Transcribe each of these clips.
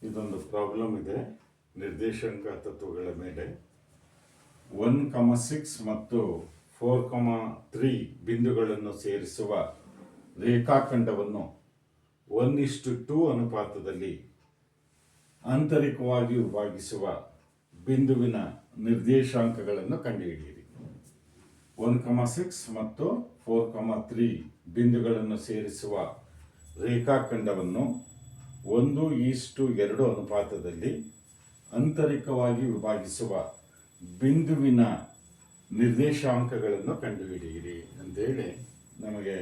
ಇದೊಂದು ಪ್ರಾಬ್ಲಮ್ ಇದೆ. ನಿರ್ದೇಶಾಂಕ ತತ್ವಗಳ ಮೇಲೆ 1,6 ಮತ್ತು 4,3 ಬಿಂದುಗಳನ್ನು ಸೇರಿಸುವ ರೇಖಾಖಂಡವನ್ನು 1:2 ಅನುಪಾತದಲ್ಲಿ ಆಂತರಿಕವಾಗಿ ವಿಭಾಗಿಸುವ ಬಿಂದುವಿನ ನಿರ್ದೇಶಾಂಕಗಳನ್ನು ಕಂಡುಹಿಡಿಯಿರಿ. 1,6 ಮತ್ತು 4,3 ಬಿಂದುಗಳನ್ನು ಸೇರಿಸುವ ರೇಖಾಖಂಡವನ್ನು 1:2 ಅನುಪಾತದಲ್ಲಿ ಆಂತರಿಕವಾಗಿ ವಿಭಾಗಿಸುವ ಬಿಂದುವಿನ ನಿರ್ದೇಶಾಂಕಗಳನ್ನು ಕಂಡುಹಿಡಿಯಿರಿ ಅಂತೇಳಿ ನಮಗೆ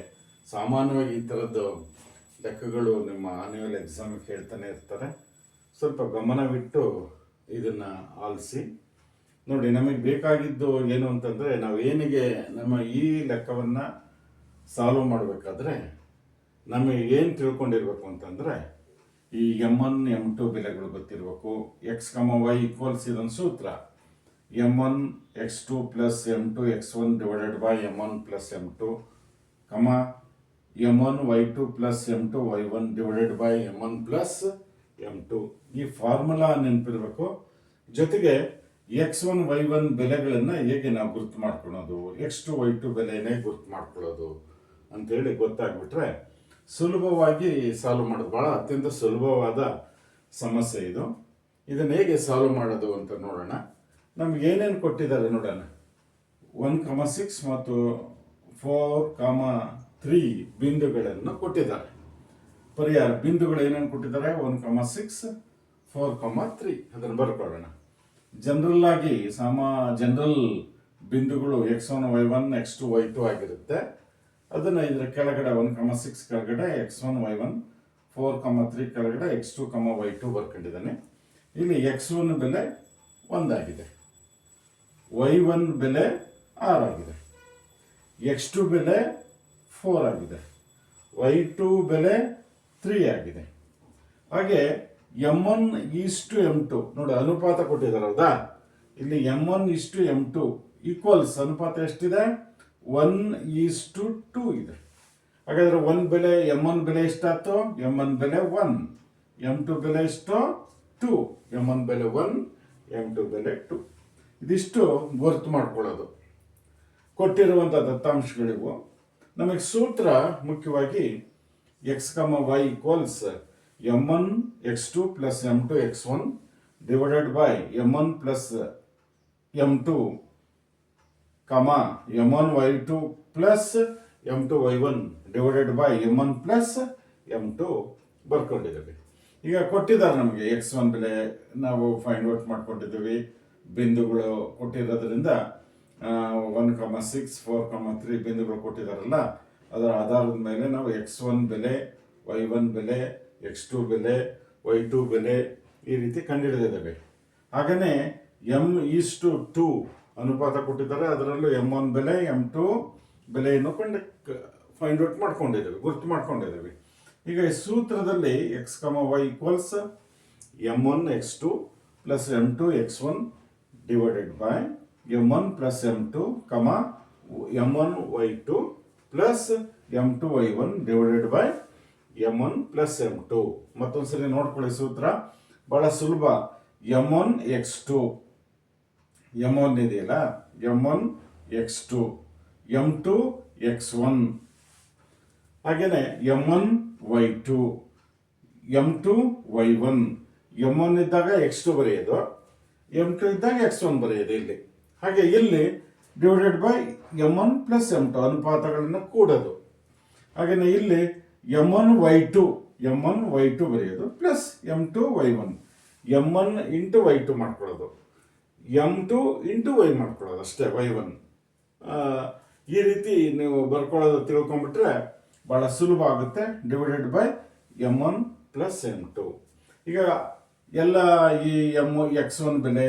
ಸಾಮಾನ್ಯವಾಗಿ ಈ ಥರದ್ದು ಲೆಕ್ಕಗಳು ನಿಮ್ಮ ಆನ್ಯುವಲ್ ಎಕ್ಸಾಮಿಗೆ ಹೇಳ್ತಾನೆ ಇರ್ತಾರೆ. ಸ್ವಲ್ಪ ಗಮನವಿಟ್ಟು ಇದನ್ನು ಆಲಿಸಿ ನೋಡಿ. ನಮಗೆ ಬೇಕಾಗಿದ್ದು ಏನು ಅಂತಂದರೆ, ನಾವು ಏನಿಗೆ ನಮ್ಮ ಈ ಲೆಕ್ಕವನ್ನು ಸಾಲ್ವ್ ಮಾಡಬೇಕಾದ್ರೆ ನಮಗೆ ಏನು ತಿಳ್ಕೊಂಡಿರ್ಬೇಕು ಅಂತಂದರೆ, ಈ M1 M2 ಬೆಲೆಗಳು ಗೊತ್ತಿರಬೇಕು. X, Y ಈಕ್ವಲ್ಸ್ ಇದೊಂದು ಸೂತ್ರ. M1 X2 plus M2 X1 divided by M1 plus M2, M1 Y2 plus M2 Y1 divided by M1 plus M2. ಈ ಫಾರ್ಮುಲಾ ನೆನಪಿರಬೇಕು. ಜೊತೆಗೆ X1 Y1 ಬೆಲೆಗಳನ್ನು ಹೇಗೆ ನಾವು ಗುರುತು ಮಾಡ್ಕೊಳ್ಳೋದು, X2 Y2 ಬೆಲೆನೇ ಗುರುತು ಮಾಡ್ಕೊಳ್ಳೋದು ಅಂತೇಳಿ ಗೊತ್ತಾಗ್ಬಿಟ್ರೆ ಸುಲಭವಾಗಿ ಸಾಲ್ವ್ ಮಾಡೋದು. ಭಾಳ ಅತ್ಯಂತ ಸುಲಭವಾದ ಸಮಸ್ಯೆ ಇದು. ಇದನ್ನು ಹೇಗೆ ಸಾಲ್ವ್ ಮಾಡೋದು ಅಂತ ನೋಡೋಣ. ನಮ್ಗೆ ಏನೇನು ಕೊಟ್ಟಿದ್ದಾರೆ ನೋಡೋಣ. 1,6 ಮತ್ತು 4,3 ಬಿಂದುಗಳನ್ನು ಕೊಟ್ಟಿದ್ದಾರೆ. ಪರಿಹಾರ ಬಿಂದುಗಳು ಏನೇನು ಕೊಟ್ಟಿದ್ದಾರೆ, 1,6 4,3 ಅದನ್ನು ಬರ್ಕೊಳ್ಳೋಣ. ಜನರಲ್ ಆಗಿ ಜನರಲ್ ಬಿಂದುಗಳು X1 Y1 X2 Y2 ಆಗಿರುತ್ತೆ. ಅದನ್ನು ಇದರ ಕೆಳಗಡೆ 1,6 ಕೆಳಗಡೆ X1 Y1, 4,3 ಕೆಳಗಡೆ X2 Y2 ಬರ್ಕೊಂಡಿದ್ದಾನೆ. ಇಲ್ಲಿ X1 ಬೆಲೆ 1 ಆಗಿದೆ, Y1 ಬೆಲೆ 6 ಆಗಿದೆ, X2 ಬೆಲೆ 4 ಆಗಿದೆ, Y2 ಬೆಲೆ 3 ಆಗಿದೆ. ಹಾಗೆ M1:M2 ನೋಡಿ ಅನುಪಾತ ಕೊಟ್ಟಿದ್ದಾರೆ ಹೌದಾ. ಇಲ್ಲಿ M1:M2 ಈಕ್ವಲ್ಸ್ ಅನುಪಾತ ಎಷ್ಟಿದೆ, 1:2 ಇದೆ. ಹಾಗಾದ್ರೆ ಬೆಲೆ M1 ಬೆಲೆ ಎಷ್ಟಾಯ್ತು, M1 ಬೆಲೆ 1, M2 ಬೆಲೆ ಎಷ್ಟು 2, M1 ಬೆಲೆ 1, M2 ಬೆಲೆ 2. ಇದಿಷ್ಟು ಗುರ್ತು ಮಾಡ್ಕೊಳ್ಳೋದು. ಕೊಟ್ಟಿರುವಂಥ ದತ್ತಾಂಶಗಳಿವು. ನಮಗೆ ಸೂತ್ರ ಮುಖ್ಯವಾಗಿ X, Y equals M1 X2 plus M2 X1 divided by M1 plus M2, M1 Y2 plus M2 Y1 divided by M1 plus M2 ಬರ್ಕೊಂಡಿದ್ದೇವೆ. ಈಗ ಕೊಟ್ಟಿದ್ದಾರೆ ನಮಗೆ X1 ಬೆಲೆ ನಾವು ಫೈಂಡ್ ಔಟ್ ಮಾಡ್ಕೊಂಡಿದ್ದೀವಿ. ಬಿಂದುಗಳು ಕೊಟ್ಟಿರೋದ್ರಿಂದ 1,6 4,3 ಬಿಂದುಗಳು ಕೊಟ್ಟಿದ್ದಾರಲ್ಲ, ಅದರ ಆಧಾರದ ಮೇಲೆ ನಾವು X1 ಬೆಲೆ, Y1 ಬೆಲೆ, X2 ಬೆಲೆ, Y2 ಬೆಲೆ ಈ ರೀತಿ ಕಂಡುಹಿಡಿದಿದ್ದೇವೆ. ಹಾಗೆಯೇ M:2 ಅನುಪಾತ ಕೊಟ್ಟಿದ್ದಾರೆ. ಅದರಲ್ಲೂ M1 ಬೆಲೆ M2 ಬೆಲೆಯನ್ನು ಫೈಂಡ್ ಔಟ್ ಮಾಡ್ಕೊಂಡಿದ್ದೇವೆ, ಗುರ್ತು ಮಾಡ್ಕೊಂಡಿದ್ದೇವೆ. ಈಗ ಈ ಸೂತ್ರದಲ್ಲಿ X, Y equals M1 X2 plus M2 X1 divided by M1 plus M2, M1 Y2 plus M2 Y1 divided by M1 plus M2. ಮತ್ತೊಂದ್ಸರಿ ನೋಡ್ಕೊಳ್ಳಿ ಸೂತ್ರ, ಬಹಳ ಸುಲಭ. M1 X2, M1 ಇದೆಯಲ್ಲ, M1 X2, M2 X1, ಹಾಗೇನೆ M1 Y2, M2 Y1. M1 ಇದ್ದಾಗ X2 ಬರೆಯೋದು, M2 ಇದ್ದಾಗ X1 ಬರೆಯೋದು ಇಲ್ಲಿ. ಹಾಗೆ ಇಲ್ಲಿ divided by M1 plus M2 ಅನುಪಾತಗಳನ್ನು ಕೂಡೋದು. ಹಾಗೆಯೇ ಇಲ್ಲಿ M1 Y2 ಬರೆಯೋದು plus M2 Y1, M1 into Y2 ಮಾಡ್ಕೊಳ್ಳೋದು, M2 ಇಂಟು Y ಮಾಡ್ಕೊಳ್ಳೋದು ಅಷ್ಟೇ, Y1. ಈ ರೀತಿ ನೀವು ಬರ್ಕೊಳ್ಳೋದು ತಿಳ್ಕೊಂಬಿಟ್ರೆ ಭಾಳ ಸುಲಭ ಆಗುತ್ತೆ. Divided by M1 plus M2. ಈಗ ಎಲ್ಲ ಈ X1 ಬೆಲೆ,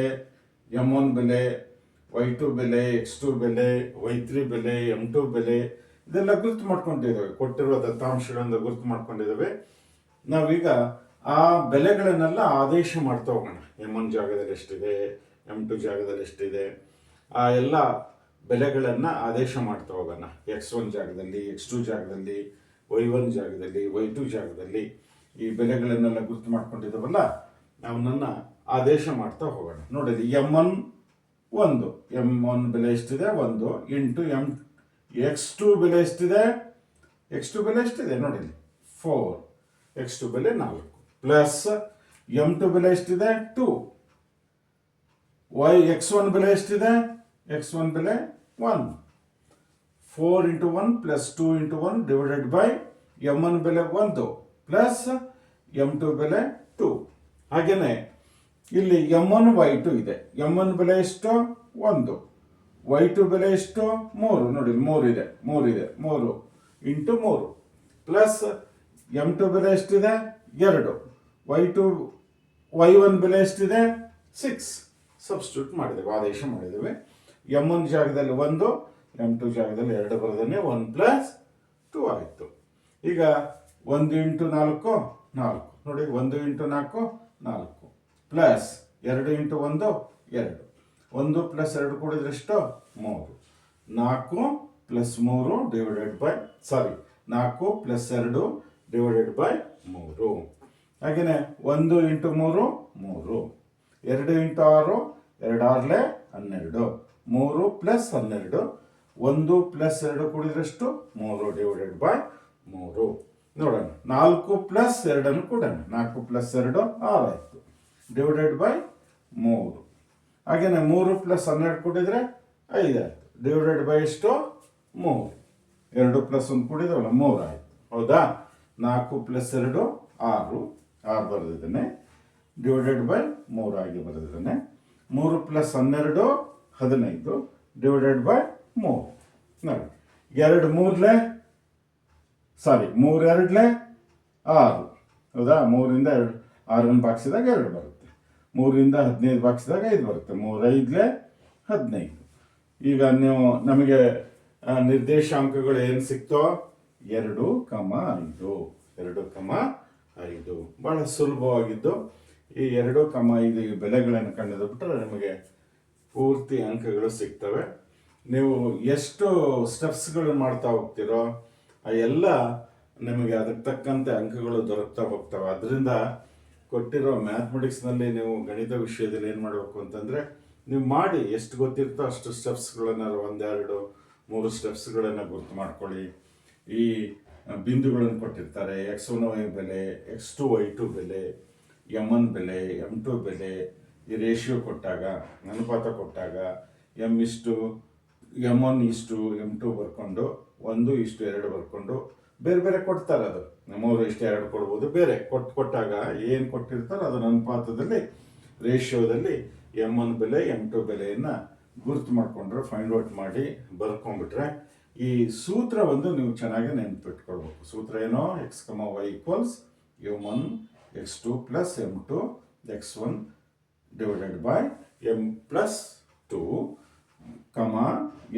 M1 ಬೆಲೆ, Y2 ಬೆಲೆ, X2 ಬೆಲೆ, Y3 ಬೆಲೆ, M2 ಬೆಲೆ ಇದೆಲ್ಲ ಗುರ್ತು ಮಾಡ್ಕೊಂಡಿದ್ದೇವೆ. ಕೊಟ್ಟಿರುವ ದತ್ತಾಂಶಗಳಿಂದ ಗುರ್ತು ಮಾಡ್ಕೊಂಡಿದ್ದೇವೆ. ನಾವೀಗ ಆ ಬೆಲೆಗಳನ್ನೆಲ್ಲ ಆದೇಶ ಮಾಡ್ತಾ ಹೋಗೋಣ. M1 ಜಾಗದಲ್ಲಿ ಎಷ್ಟಿದೆ, M2 ಜಾಗದಲ್ಲಿ ಎಷ್ಟಿದೆ, ಆ ಎಲ್ಲ ಬೆಲೆಗಳನ್ನು ಆದೇಶ ಮಾಡ್ತಾ ಹೋಗೋಣ. X1 ಜಾಗದಲ್ಲಿ, X2 ಜಾಗದಲ್ಲಿ, Y1 ಜಾಗದಲ್ಲಿ, Y2 ಜಾಗದಲ್ಲಿ ಈ ಬೆಲೆಗಳನ್ನೆಲ್ಲ ಗುರ್ತು ಮಾಡ್ಕೊಂಡಿದ್ದಾವಲ್ಲ, ಅವನನ್ನು ಆದೇಶ ಮಾಡ್ತಾ ಹೋಗೋಣ. ನೋಡಿ M1 1, M1 ಬೆಲೆ ಎಷ್ಟಿದೆ 1 ಇಂಟು X2 ಬೆಲೆ ಎಷ್ಟಿದೆ, X2 ಬೆಲೆ ಎಷ್ಟಿದೆ ನೋಡಿ 4, X2 ಬೆಲೆ 4 ಪ್ಲಸ್ M2 ಬೆಲೆ ಎಷ್ಟಿದೆ 2, X1 ಬೆಲೆ ಎಷ್ಟಿದೆ, X1 ಬೆಲೆ 1, 4 into 1 plus 2 into 1 divided by M1 ಬೆಲೆ 1 ಪ್ಲಸ್ M2 ಬೆಲೆ 2. ಹಾಗೇನೆ ಇಲ್ಲಿ M1 Y2 ಇದೆ. M1 ಬೆಲೆ ಎಷ್ಟು 1, Y2 ಬೆಲೆ ಎಷ್ಟು 3, ನೋಡಿ 3 ಇದೆ 3 ಇಂಟು 3 ಪ್ಲಸ್ M2 ಬೆಲೆ ಎಷ್ಟಿದೆ 2, Y1 ಬೆಲೆ ಎಷ್ಟಿದೆ 6. ಸಬ್ಸ್ಟಿಟ್ಯೂಟ್ ಮಾಡಿದ್ದೇವೆ, ಆದೇಶ ಮಾಡಿದ್ದೇವೆ. M1 ಜಾಗದಲ್ಲಿ 1, M2 ಜಾಗದಲ್ಲಿ 2 ಬರೋದನ್ನೇ 1 ಪ್ಲಸ್ 2 ಆಯಿತು. ಈಗ 1 ಇಂಟು 4 4, ನೋಡಿ 1 ಇಂಟು 4 4 ಪ್ಲಸ್ 2 ಇಂಟು 1 2, 1 ಪ್ಲಸ್ 2 ಕೂಡಿದ್ರೆ ಎಷ್ಟು 3, 4 plus 3 divided by 4 plus 2 divided by 3. ಹಾಗೆಯೇ 1 into 3 3, 2 into 6 2 6 12, 3 plus 12, 1 plus 2 ಕೂಡಿದ್ರಷ್ಟು 3 divided by 3. ನೋಡೋಣ 4 ಪ್ಲಸ್ 2 ಕೊಡೋಣ, 4 ಪ್ಲಸ್ 2 6 ಆಯಿತು ಡಿವೈಡೆಡ್ ಬೈ 3. ಹಾಗೆಯೇ 3 ಪ್ಲಸ್ 12 ಕೊಟ್ಟಿದ್ರೆ 5 ಆಯಿತು ಡಿವೈಡೆಡ್ ಬೈ ಎಷ್ಟು 3. 2 ಪ್ಲಸ್ 1 ಕೊಟ್ಟಿದ್ರಲ್ಲ 3 ಆಯಿತು. ಹೌದಾ? 4 ಪ್ಲಸ್ 2 6 ಬರೆದಿದ್ದಾನೆ ಡಿವೈಡೆಡ್ ಬೈ 3 ಆಗಿ ಬರೆದಿದ್ದಾನೆ. 3 ಪ್ಲಸ್ 12 15 ಡಿವೈಡೆಡ್ ಬೈ 3. ನೋಡಿ 2 3 3 2 6, ಹೌದಾ? 3ರಿಂದ 6 ಭಾಗಿಸಿದಾಗ 2 ಬರುತ್ತೆ, 3ರಿಂದ 15 ಭಾಗಿಸಿದಾಗ 5 ಬರುತ್ತೆ, 3 5 15. ಈಗ ನೀವು ನಮಗೆ ನಿರ್ದೇಶಾಂಕಗಳು ಏನು ಸಿಕ್ತೋ 2, 5 2, 5 ಭಾಳ ಸುಲಭವಾಗಿದ್ದು. ಈ 2, 5 ಈ ಬೆಲೆಗಳನ್ನು ಕಂಡುಹಿಡಿದ್ಬಿಟ್ರೆ ನಿಮಗೆ ಪೂರ್ತಿ ಅಂಕಗಳು ಸಿಗ್ತವೆ. ನೀವು ಎಷ್ಟು ಸ್ಟೆಪ್ಸ್ಗಳನ್ನು ಮಾಡ್ತಾ ಹೋಗ್ತೀರೋ ಆ ಎಲ್ಲ ನಿಮಗೆ ಅದಕ್ಕೆ ತಕ್ಕಂತೆ ಅಂಕಗಳು ದೊರಕ್ತಾ ಹೋಗ್ತವೆ. ಅದರಿಂದ ಕೊಟ್ಟಿರೋ ಮ್ಯಾಥಮೆಟಿಕ್ಸ್ನಲ್ಲಿ ನೀವು ಗಣಿತ ವಿಷಯದಲ್ಲಿ ಏನು ಮಾಡಬೇಕು ಅಂತಂದರೆ, ನೀವು ಮಾಡಿ ಎಷ್ಟು ಗೊತ್ತಿರ್ತೋ ಅಷ್ಟು ಸ್ಟೆಪ್ಸ್ಗಳನ್ನು 1 2 3 ಸ್ಟೆಪ್ಸ್ಗಳನ್ನು ಗುರ್ತು ಮಾಡ್ಕೊಳ್ಳಿ. ಈ ಬಿಂದುಗಳನ್ನು ಕೊಟ್ಟಿರ್ತಾರೆ, X1 Y ಬೆಲೆ, X2 Y2 ಬೆಲೆ, M1 ಬೆಲೆ, M2 ಬೆಲೆ, ಈ ರೇಷಿಯೋ ಕೊಟ್ಟಾಗ, ಅನುಪಾತ ಕೊಟ್ಟಾಗ M1:M2 ಬರ್ಕೊಂಡು 1:2 ಬರ್ಕೊಂಡು ಬೇರೆ ಬೇರೆ ಕೊಡ್ತಾರೆ. ಅದು 3:2 ಕೊಡ್ಬೋದು, ಬೇರೆ ಕೊಟ್ಟಾಗ ಏನು ಕೊಟ್ಟಿರ್ತಾರೆ ಅದನ್ನ ಅನುಪಾತದಲ್ಲಿ ರೇಷಿಯೋದಲ್ಲಿ M1 ಬೆಲೆ M2 ಬೆಲೆಯನ್ನು ಗುರುತು ಮಾಡಿಕೊಂಡ್ರೆ ಫೈಂಡ್ ಔಟ್ ಮಾಡಿ ಬರ್ಕೊಂಡ್ಬಿಟ್ರೆ ಈ ಸೂತ್ರ ನೀವು ಚೆನ್ನಾಗಿ ನೆನಪಿಟ್ಕೊಳ್ಬೇಕು. ಸೂತ್ರ ಏನೋ X, Y equals M1 X2 plus M2 X1 divided by M plus 2,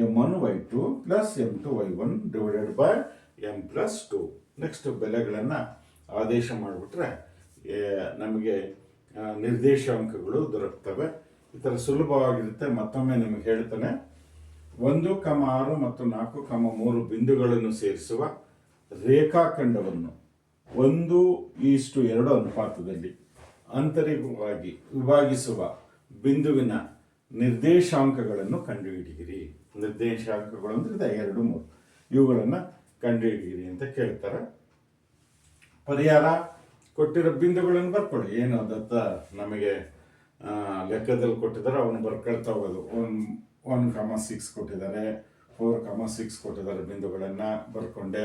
M1 Y2 plus M2 Y1 divided by M plus 2. Next ಬೆಲೆಗಳನ್ನು ಆದೇಶ ಮಾಡಿಬಿಟ್ರೆ ನಮಗೆ ನಿರ್ದೇಶಾಂಕಗಳು ದೊರಕ್ತವೆ. ಈ ಥರ ಸುಲಭವಾಗಿರುತ್ತೆ. ಮತ್ತೊಮ್ಮೆ ನಿಮಗೆ ಹೇಳ್ತಾನೆ, 1, 6 ಮತ್ತು 4, 3 ಬಿಂದುಗಳನ್ನು ಸೇರಿಸುವ ರೇಖಾಖಂಡವನ್ನು 1:2 ಅನುಪಾತದಲ್ಲಿ ಆಂತರಿಕವಾಗಿ ವಿಭಾಗಿಸುವ ಬಿಂದುವಿನ ನಿರ್ದೇಶಾಂಕಗಳನ್ನು ಕಂಡುಹಿಡಿಯಿರಿ. ನಿರ್ದೇಶಾಂಕಗಳು ಅಂದರೆ 2, 3 ಇವುಗಳನ್ನು ಕಂಡುಹಿಡಿಯಿರಿ ಅಂತ ಕೇಳ್ತಾರೆ. ಪರಿಹಾರ ಕೊಟ್ಟಿರೋ ಬಿಂದುಗಳನ್ನು ಬರ್ಕೊಳ್ಳಿ. ಏನು ಅದತ್ತ ನಮಗೆ ಲೆಕ್ಕದಲ್ಲಿ ಕೊಟ್ಟಿದ್ದಾರೆ ಅವನು ಬರ್ಕೊಳ್ತಾ ಹೋಗೋದು. 1,6 ಕೊಟ್ಟಿದ್ದಾರೆ, 4,6 ಕೊಟ್ಟಿದ್ದಾರೆ ಬಿಂದುಗಳನ್ನು ಬರ್ಕೊಂಡೆ.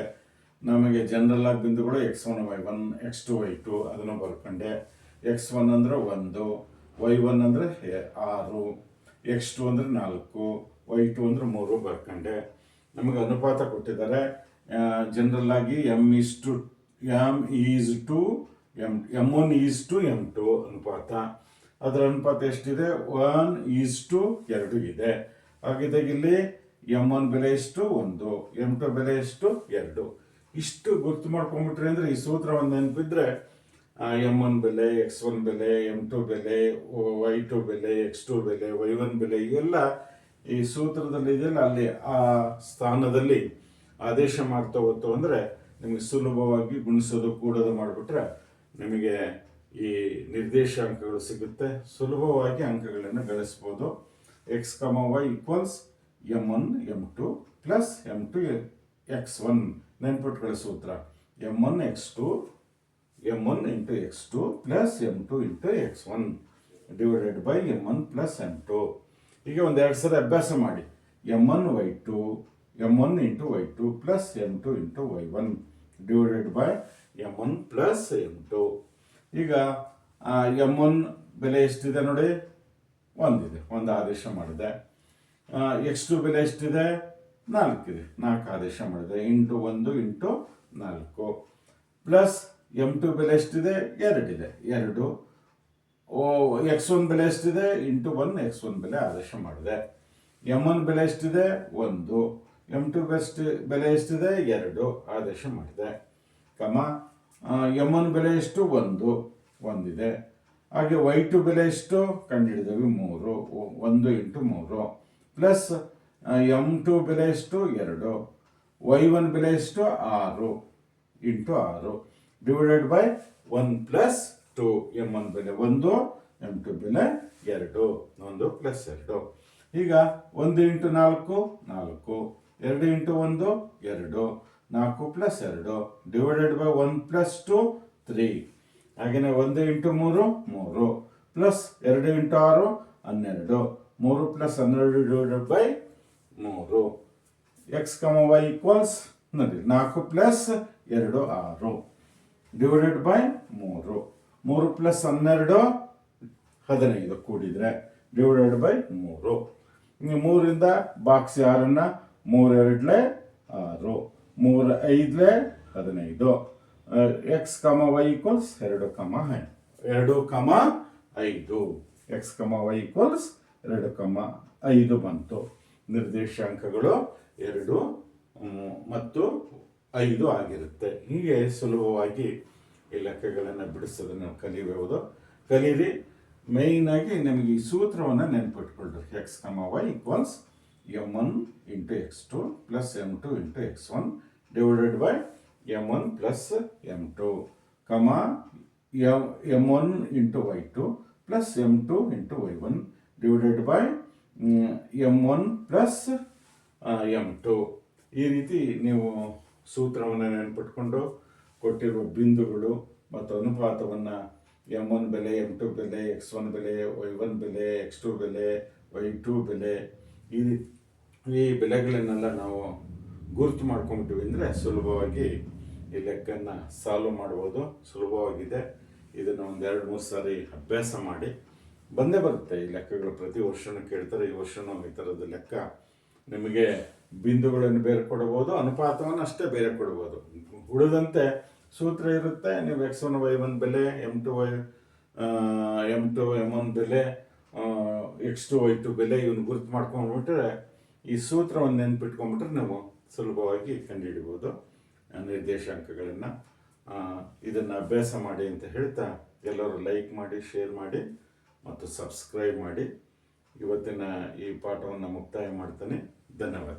ನಮಗೆ ಜನರಲ್ ಆಗಿ ಬಿಂದುಗಳು X1 Y1 X2 Y2 ಅದನ್ನು ಬರ್ಕೊಂಡೆ. X1 ಅಂದರೆ 1, Y1 ಅಂದರೆ 6, X2 ಅಂದರೆ 4, Y2 ಅಂದರೆ 3 ಬರ್ಕೊಂಡೆ. ನಮಗೆ ಅನುಪಾತ ಕೊಟ್ಟಿದ್ದಾರೆ. ಜನರಲ್ ಆಗಿ M1:M2 ಅನುಪಾತ. ಅದರ ಅನುಪಾತ ಎಷ್ಟಿದೆ 1:2 ಇದೆ. ಹಾಗಿದ್ದಾಗ ಇಲ್ಲಿ M1 ಬೆಲೆ ಎಷ್ಟು 1, M2 ಬೆಲೆ ಎಷ್ಟು 2. ಇಷ್ಟು ಗುರ್ತು ಮಾಡ್ಕೊಂಡ್ಬಿಟ್ರಿ ಅಂದರೆ ಈ ಸೂತ್ರ ಒಂದು ನೆನಪಿದ್ರೆ M1 ಬೆಲೆ, X1 ಬೆಲೆ, M2 ಬೆಲೆ, Y2 ಬೆಲೆ, X2 ಬೆಲೆ, Y1 ಬೆಲೆ ಇವೆಲ್ಲ ಈ ಸೂತ್ರದಲ್ಲಿ ಇದೆಯಲ್ಲ ಅಲ್ಲಿ ಆ ಸ್ಥಾನದಲ್ಲಿ ಆದೇಶ ಮಾಡ್ತಾ ಹೋಗ್ತು ಅಂದರೆ ನಿಮಗೆ ಸುಲಭವಾಗಿ ಗುಣಿಸೋದು ಕೂಡೋದು ಮಾಡಿಬಿಟ್ರೆ ನಿಮಗೆ ಈ ನಿರ್ದೇಶಾಂಕಗಳು ಸಿಗುತ್ತೆ. ಸುಲಭವಾಗಿ ಅಂಕಗಳನ್ನು ಗಳಿಸ್ಬೋದು. X comma y equals M1 M2 plus M2 X1. ನೆನ್ಪಿಟ್ಕೊಳ್ಳೋ ಸೂತ್ರ M1 X2 M1 into X2 plus M2 into X1 divided by M1 plus M2. ಈಗ ಒಂದೆರಡು ಸಲ ಅಭ್ಯಾಸ ಮಾಡಿ. M1 Y2 M1 into Y2 plus M2 into Y1 divided by M1 plus M2. ಈಗ M1 ಬೆಲೆ ಎಷ್ಟಿದೆ ನೋಡಿ, ಒಂದಿದೆ, ಒಂದು ಆದೇಶ ಮಾಡಿದೆ. X2 ಬೆಲೆ ಎಷ್ಟಿದೆ, 4 ಇದೆ, 4 ಆದೇಶ ಮಾಡಿದೆ. ಇಂಟು 1 ಇಂಟು 4 ಪ್ಲಸ್ M2 ಬೆಲೆ ಎಷ್ಟಿದೆ, 2 ಇದೆ, 2. X1 ಬೆಲೆ ಎಷ್ಟಿದೆ, ಇಂಟು 1 X1 ಬೆಲೆ ಆದೇಶ ಮಾಡಿದೆ. M1 ಬೆಲೆ ಎಷ್ಟಿದೆ, 1. M2 ಬೆಲೆ ಎಷ್ಟಿದೆ, 2 ಆದೇಶ ಮಾಡಿದೆ. ಕಮ M1 ಬೆಲೆ ಎಷ್ಟು, 1 ಇದೆ. ಹಾಗೆ Y2 ಬೆಲೆ ಎಷ್ಟು ಕಂಡುಹಿಡಿದವಿ, 3. 1 ಇಂಟು 3 ಪ್ಲಸ್ M2 ಬೆಲೆ ಎಷ್ಟು, 2. Y1 ಬೆಲೆ ಎಷ್ಟು, 6 into 6 divided by 1 plus 2. M1 ಬೆಲೆ 1, M2 ಬೆಲೆ 2, 1 ಪ್ಲಸ್ 2. ಈಗ 1 into 4 4, 2 into 1 2, 4 plus 2 divided by 1 plus 2 3. ಹಾಗೆಯೇ 1 into 3 3 plus 2 into 6 12, 3 plus 12 divided by 3. X comma y equals ನೋಡಿ 4 ಪ್ಲಸ್ 2 6 ಡಿವೈಡೆಡ್ ಬೈ 3. 3 ಪ್ಲಸ್ 12 15 ಕೂಡಿದರೆ ಡಿವೈಡೆಡ್ ಬೈ 3. 3ರಿಂದ ಬಾಕ್ಸ್ 6ನ್ನ 3 2 6, 3 5 15. ಎಕ್ಸ್ ಕಮ ವೈ ಈಕ್ವಲ್ಸ್ 2 ಕಮ 5. X comma y equals 2 ಕಮ 5 ಬಂತು. ನಿರ್ದೇಶಾಂಕಗಳು 2 ಮತ್ತು 5 ಆಗಿರುತ್ತೆ. ಹೀಗೆ ಸುಲಭವಾಗಿ ಈ ಲೆಕ್ಕಗಳನ್ನು ಬಿಡಿಸೋದನ್ನು ಕಲಿಯಬಹುದು. ಕಲೀರಿ. ಮೇಯ್ನಾಗಿ ನಮಗೆ ಈ ಸೂತ್ರವನ್ನು ನೆನ್ಪಿಟ್ಕೊಳ್ರಿ. X comma y equals M1 into X2 plus M2 into X1 divided by M1 plus M2 comma M1 into Y2 plus M2 into Y1 divided by M1 plus M2. ಈ ರೀತಿ ನೀವು ಸೂತ್ರವನ್ನು ನೆನ್ಪಿಟ್ಕೊಂಡು ಕೊಟ್ಟಿರುವ ಬಿಂದುಗಳು ಮತ್ತು ಅನುಪಾತವನ್ನು M1 ಬೆಲೆ, M2 ಬೆಲೆ, X1 ಬೆಲೆ, Y1 ಬೆಲೆ, X2 ಬೆಲೆ, Y2 ಬೆಲೆ, ಈ ಬೆಲೆಗಳನ್ನೆಲ್ಲ ನಾವು ಗುರುತು ಮಾಡ್ಕೊಂಬಿಟ್ಟಿವಿ ಅಂದರೆ ಸುಲಭವಾಗಿ ಈ ಲೆಕ್ಕನ್ನು ಸಾಲ್ವ್ ಮಾಡ್ಬೋದು. ಸುಲಭವಾಗಿದೆ. ಇದನ್ನು ಒಂದು 2-3 ಸಾರಿ ಅಭ್ಯಾಸ ಮಾಡಿ. ಬಂದೇ ಬರುತ್ತೆ ಈ ಲೆಕ್ಕಗಳು. ಪ್ರತಿ ವರ್ಷನೂ ಕೇಳ್ತಾರೆ. ಈ ವರ್ಷನೂ ಈ ಥರದ ಲೆಕ್ಕ ನಿಮಗೆ ಬಿಂದುಗಳನ್ನು ಬೇರೆ ಕೊಡ್ಬೋದು, ಅನುಪಾತವನ್ನು ಅಷ್ಟೇ ಬೇರೆ ಕೊಡ್ಬೋದು. ಉಳಿದಂತೆ ಸೂತ್ರ ಇರುತ್ತೆ. ನೀವು X1 Y1 ಬೆಲೆ, M2 M1 ಬೆಲೆ, X2 Y2 ಬೆಲೆ ಇವನು ಗುರುತು ಮಾಡ್ಕೊಂಡ್ಬಿಟ್ರೆ ಈ ಸೂತ್ರವನ್ನು ನೆನ್ಪಿಟ್ಕೊಂಡ್ಬಿಟ್ರೆ ನಾವು ಸುಲಭವಾಗಿ ಕಂಡುಹಿಡಿಬೋದು ನಿರ್ದೇಶಾಂಕಗಳನ್ನು. ಇದನ್ನು ಅಭ್ಯಾಸ ಮಾಡಿ ಅಂತ ಹೇಳ್ತಾ ಎಲ್ಲರೂ ಲೈಕ್ ಮಾಡಿ, ಶೇರ್ ಮಾಡಿ ಮತ್ತು ಸಬ್ಸ್ಕ್ರೈಬ್ ಮಾಡಿ. ಇವತ್ತಿನ ಈ ಪಾಠವನ್ನು ಮುಕ್ತಾಯ ಮಾಡ್ತಾನೆ. ಧನ್ಯವಾದ.